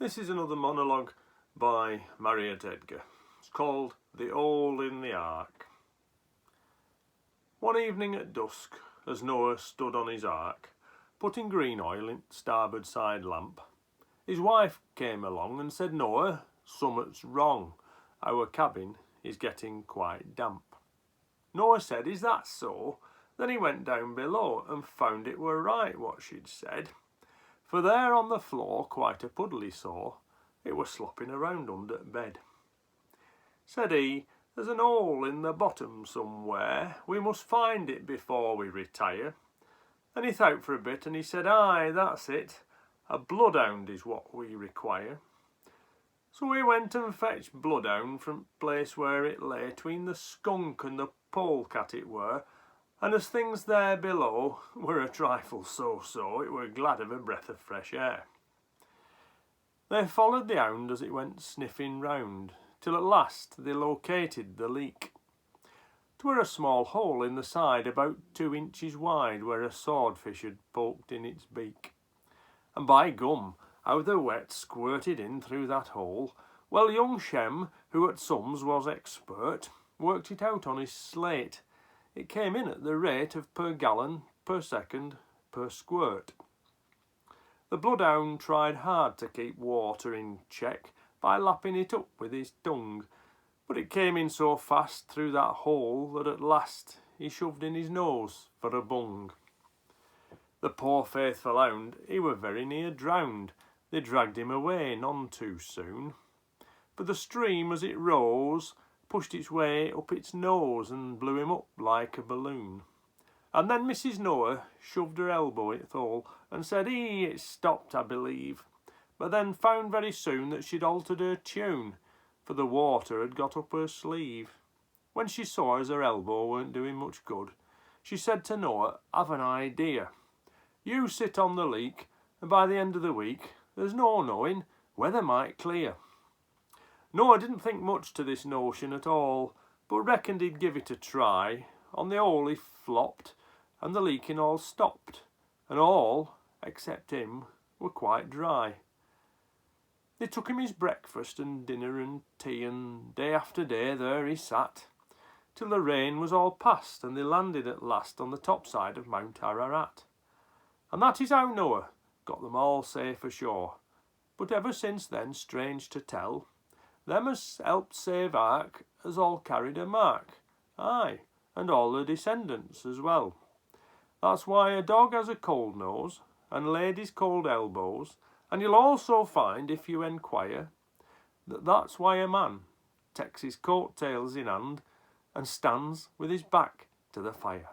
This is another monologue by Mariette Edgar. It's called The Hole in the Ark. One evening at dusk, as Noah stood on his ark, putting green oil in starboard side lamp, his wife came along and said, "Noah, summat's wrong. Our cabin is getting quite damp." Noah said, "Is that so?" Then he went down below and found it were right what she'd said. For there on the floor quite a puddle he saw, it was slopping around under bed. Said he, "There's an hole in the bottom somewhere, we must find it before we retire." Then he thought for a bit and he said, "Aye, that's it, a bloodhound is what we require." So we went and fetched bloodhound from the place where it lay, tween the skunk and the polecat it were, and as things there below were a trifle so-so, it were glad of a breath of fresh air. They followed the hound as it went sniffing round, till at last they located the leak. 'Twere a small hole in the side about 2 inches wide, where a swordfish had poked in its beak. And by gum, how the wet squirted in through that hole! Well, young Shem, who at sums was expert, worked it out on his slate. It came in at the rate of per gallon, per second, per squirt. The bloodhound tried hard to keep water in check by lapping it up with his tongue, but it came in so fast through that hole that at last he shoved in his nose for a bung. The poor faithful hound, he were very near drowned. They dragged him away none too soon, but the stream as it rose pushed its way up its nose and blew him up like a balloon. And then Mrs. Noah shoved her elbow at the hole and said, it's stopped, I believe," but then found very soon that she'd altered her tune, for the water had got up her sleeve. When she saw as her elbow weren't doing much good, she said to Noah, "I've an idea. You sit on the leak, and by the end of the week, there's no knowing, weather might clear." Noah didn't think much to this notion at all, but reckoned he'd give it a try. On the hole he flopped, and the leaking all stopped, and all, except him, were quite dry. They took him his breakfast and dinner and tea, and day after day there he sat, till the rain was all past, and they landed at last on the top side of Mount Ararat. And that is how Noah got them all safe ashore. But ever since then, strange to tell, them as helped save Ark has all carried a mark, aye, and all the descendants as well. That's why a dog has a cold nose, and ladies cold elbows, and you'll also find, if you enquire, that that's why a man takes his coat tails in hand and stands with his back to the fire.